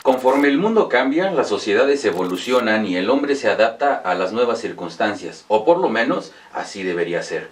Conforme el mundo cambia, las sociedades evolucionan y el hombre se adapta a las nuevas circunstancias, o por lo menos así debería ser.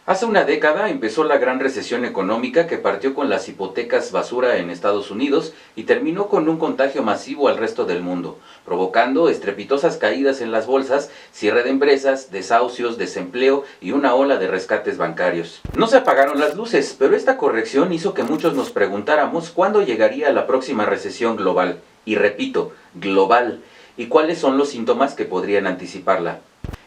Hace una década empezó la gran recesión económica que partió con las hipotecas basura en Estados Unidos y terminó con un contagio masivo al resto del mundo, provocando estrepitosas caídas en las bolsas, cierre de empresas, desahucios, desempleo y una ola de rescates bancarios. No se apagaron las luces, pero esta corrección hizo que muchos nos preguntáramos cuándo llegaría la próxima recesión global. Y repito, global. ¿Y cuáles son los síntomas que podrían anticiparla?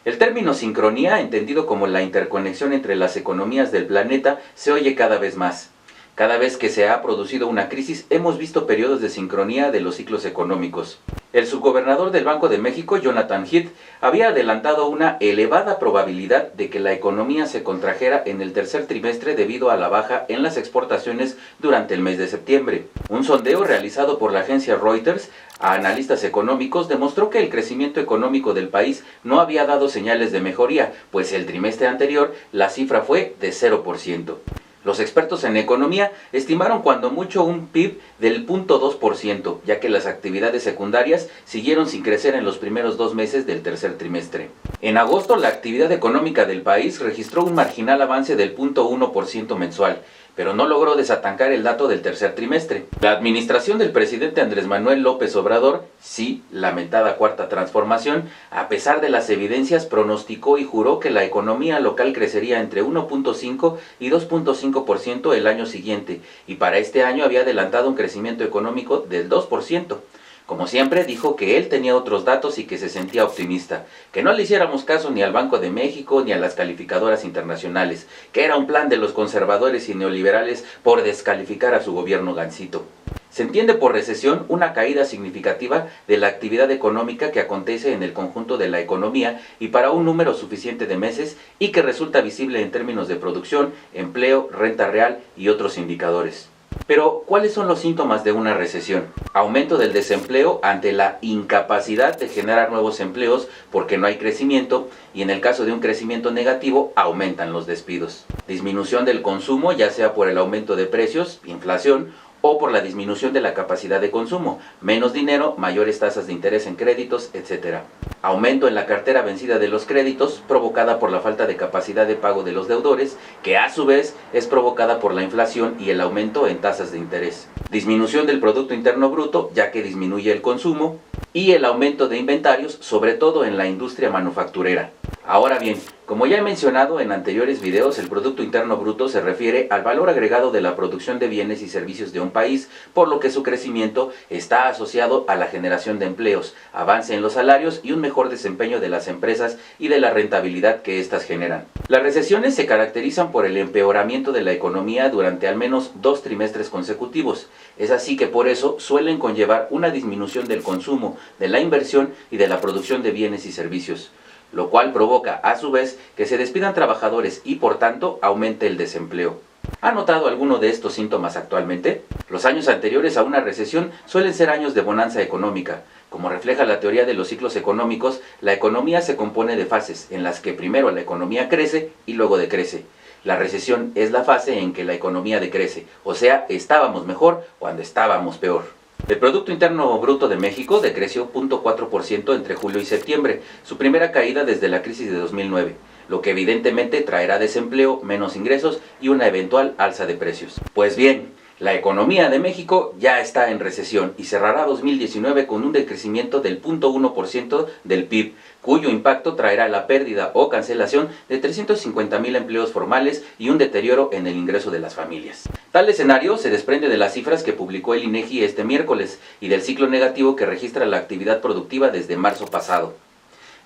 El término sincronía, entendido como la interconexión entre las economías del planeta, se oye cada vez más. Cada vez que se ha producido una crisis, hemos visto periodos de sincronía de los ciclos económicos. El subgobernador del Banco de México, Jonathan Heath, había adelantado una elevada probabilidad de que la economía se contrajera en el tercer trimestre debido a la baja en las exportaciones durante el mes de septiembre. Un sondeo realizado por la agencia Reuters a analistas económicos demostró que el crecimiento económico del país no había dado señales de mejoría, pues el trimestre anterior la cifra fue de 0%. Los expertos en economía estimaron cuando mucho un PIB del 0.2%, ya que las actividades secundarias siguieron sin crecer en los primeros 2 meses del tercer trimestre. En agosto, la actividad económica del país registró un marginal avance del 0.1% mensual, pero no logró desatancar el dato del tercer trimestre. La administración del presidente Andrés Manuel López Obrador, sí, lamentada cuarta transformación, a pesar de las evidencias, pronosticó y juró que la economía local crecería entre 1.5 y 2.5% el año siguiente, y para este año había adelantado un crecimiento económico del 2%. Como siempre, dijo que él tenía otros datos y que se sentía optimista, que no le hiciéramos caso ni al Banco de México ni a las calificadoras internacionales, que era un plan de los conservadores y neoliberales por descalificar a su gobierno gansito. Se entiende por recesión una caída significativa de la actividad económica que acontece en el conjunto de la economía y para un número suficiente de meses y que resulta visible en términos de producción, empleo, renta real y otros indicadores. Pero, ¿cuáles son los síntomas de una recesión? Aumento del desempleo ante la incapacidad de generar nuevos empleos porque no hay crecimiento y en el caso de un crecimiento negativo aumentan los despidos. Disminución del consumo, ya sea por el aumento de precios, inflación, o por la disminución de la capacidad de consumo, menos dinero, mayores tasas de interés en créditos, etc. Aumento en la cartera vencida de los créditos, provocada por la falta de capacidad de pago de los deudores, que a su vez es provocada por la inflación y el aumento en tasas de interés. Disminución del Producto Interno Bruto, ya que disminuye el consumo, y el aumento de inventarios, sobre todo en la industria manufacturera. Ahora bien, como ya he mencionado en anteriores videos, el Producto Interno Bruto se refiere al valor agregado de la producción de bienes y servicios de un país, por lo que su crecimiento está asociado a la generación de empleos, avance en los salarios y un mejor desempeño de las empresas y de la rentabilidad que éstas generan. Las recesiones se caracterizan por el empeoramiento de la economía durante al menos 2 trimestres consecutivos. Es así que por eso suelen conllevar una disminución del consumo, de la inversión y de la producción de bienes y servicios, lo cual provoca a su vez que se despidan trabajadores y por tanto aumente el desempleo. ¿Ha notado alguno de estos síntomas actualmente? Los años anteriores a una recesión suelen ser años de bonanza económica. Como refleja la teoría de los ciclos económicos, la economía se compone de fases en las que primero la economía crece y luego decrece. La recesión es la fase en que la economía decrece, o sea, estábamos mejor cuando estábamos peor. El Producto Interno Bruto de México decreció 0.4% entre julio y septiembre, su primera caída desde la crisis de 2009, lo que evidentemente traerá desempleo, menos ingresos y una eventual alza de precios. Pues bien, la economía de México ya está en recesión y cerrará 2019 con un decrecimiento del 0.1% del PIB, cuyo impacto traerá la pérdida o cancelación de 350,000 empleos formales y un deterioro en el ingreso de las familias. Tal escenario se desprende de las cifras que publicó el INEGI este miércoles y del ciclo negativo que registra la actividad productiva desde marzo pasado.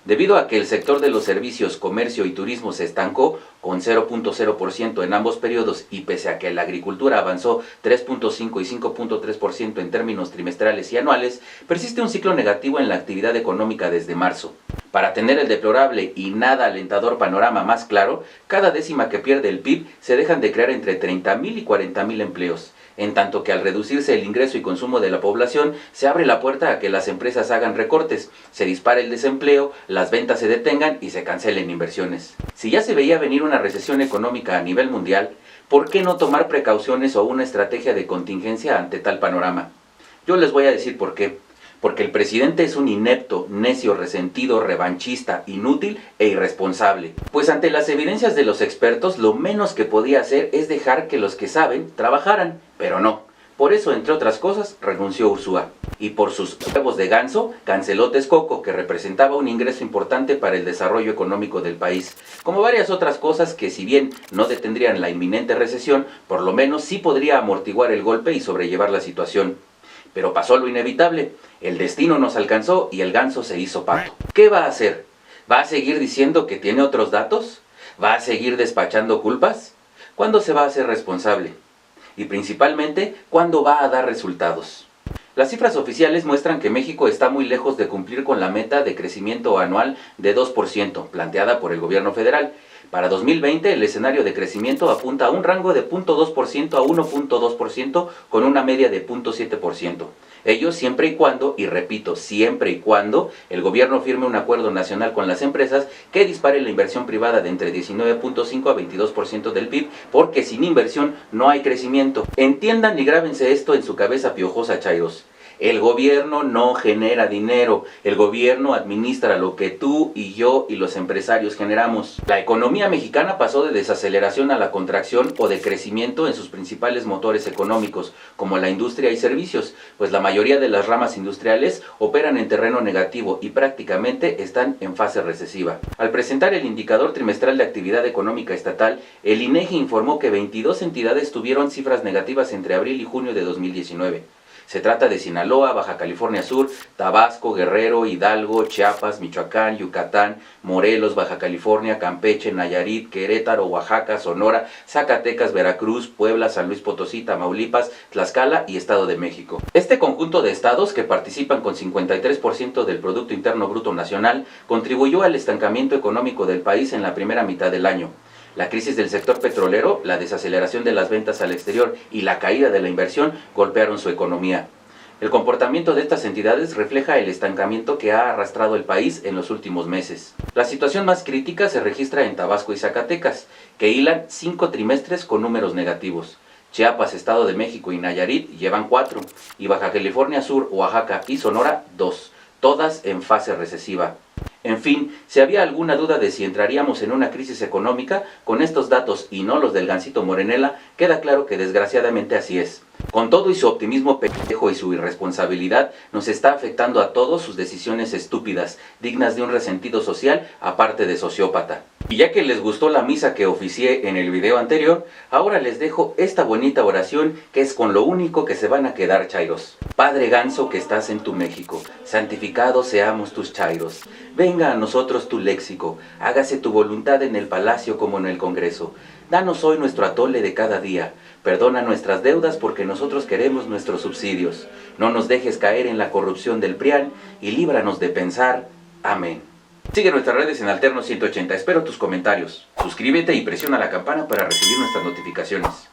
Debido a que el sector de los servicios, comercio y turismo se estancó con 0.0% en ambos periodos y pese a que la agricultura avanzó 3.5 y 5.3% en términos trimestrales y anuales, persiste un ciclo negativo en la actividad económica desde marzo. Para tener el deplorable y nada alentador panorama más claro, cada décima que pierde el PIB se dejan de crear entre 30,000 y 40,000 empleos. En tanto que al reducirse el ingreso y consumo de la población, se abre la puerta a que las empresas hagan recortes, se dispare el desempleo, las ventas se detengan y se cancelen inversiones. Si ya se veía venir una recesión económica a nivel mundial, ¿por qué no tomar precauciones o una estrategia de contingencia ante tal panorama? Yo les voy a decir por qué. porque el presidente es un inepto, necio, resentido, revanchista, inútil e irresponsable. Pues ante las evidencias de los expertos, lo menos que podía hacer es dejar que los que saben trabajaran, pero no. Por eso, entre otras cosas, renunció Ursúa. Y por sus huevos de ganso, canceló Texcoco, que representaba un ingreso importante para el desarrollo económico del país. Como varias otras cosas que, si bien no detendrían la inminente recesión, por lo menos sí podría amortiguar el golpe y sobrellevar la situación. Pero pasó lo inevitable. El destino nos alcanzó y el ganso se hizo pato. ¿Qué va a hacer? ¿Va a seguir diciendo que tiene otros datos? ¿Va a seguir despachando culpas? ¿Cuándo se va a hacer responsable? Y principalmente, ¿cuándo va a dar resultados? Las cifras oficiales muestran que México está muy lejos de cumplir con la meta de crecimiento anual de 2%, planteada por el gobierno federal. Para 2020, el escenario de crecimiento apunta a un rango de 0.2% a 1.2%, con una media de 0.7%. Ello siempre y cuando, y repito, siempre y cuando, el gobierno firme un acuerdo nacional con las empresas que dispare la inversión privada de entre 19.5 a 22% del PIB, porque sin inversión no hay crecimiento. Entiendan y grábense esto en su cabeza piojosa, chairos. El gobierno no genera dinero, el gobierno administra lo que tú y yo y los empresarios generamos. La economía mexicana pasó de desaceleración a la contracción o de crecimiento en sus principales motores económicos, como la industria y servicios, pues la mayoría de las ramas industriales operan en terreno negativo y prácticamente están en fase recesiva. Al presentar el indicador trimestral de actividad económica estatal, el INEGI informó que 22 entidades tuvieron cifras negativas entre abril y junio de 2019. Se trata de Sinaloa, Baja California Sur, Tabasco, Guerrero, Hidalgo, Chiapas, Michoacán, Yucatán, Morelos, Baja California, Campeche, Nayarit, Querétaro, Oaxaca, Sonora, Zacatecas, Veracruz, Puebla, San Luis Potosí, Tamaulipas, Tlaxcala y Estado de México. Este conjunto de estados, que participan con 53% del Producto Interno Bruto Nacional, contribuyó al estancamiento económico del país en la primera mitad del año. La crisis del sector petrolero, la desaceleración de las ventas al exterior y la caída de la inversión golpearon su economía. El comportamiento de estas entidades refleja el estancamiento que ha arrastrado el país en los últimos meses. La situación más crítica se registra en Tabasco y Zacatecas, que hilan 5 trimestres con números negativos. Chiapas, Estado de México y Nayarit llevan 4, y Baja California Sur, Oaxaca y Sonora 2, todas en fase recesiva. En fin, si había alguna duda de si entraríamos en una crisis económica, con estos datos y no los del Gansito Morenela, queda claro que desgraciadamente así es. Con todo y su optimismo pendejo y su irresponsabilidad, nos está afectando a todos sus decisiones estúpidas, dignas de un resentido social, aparte de sociópata. Y ya que les gustó la misa que oficié en el video anterior, ahora les dejo esta bonita oración que es con lo único que se van a quedar, chairos. Padre Ganso que estás en tu México, santificados seamos tus chairos. Venga a nosotros tu léxico, hágase tu voluntad en el palacio como en el Congreso. Danos hoy nuestro atole de cada día, perdona nuestras deudas porque nosotros queremos nuestros subsidios. No nos dejes caer en la corrupción del PRIAN y líbranos de pensar. Amén. Sigue nuestras redes en Alterno 180, espero tus comentarios. Suscríbete y presiona la campana para recibir nuestras notificaciones.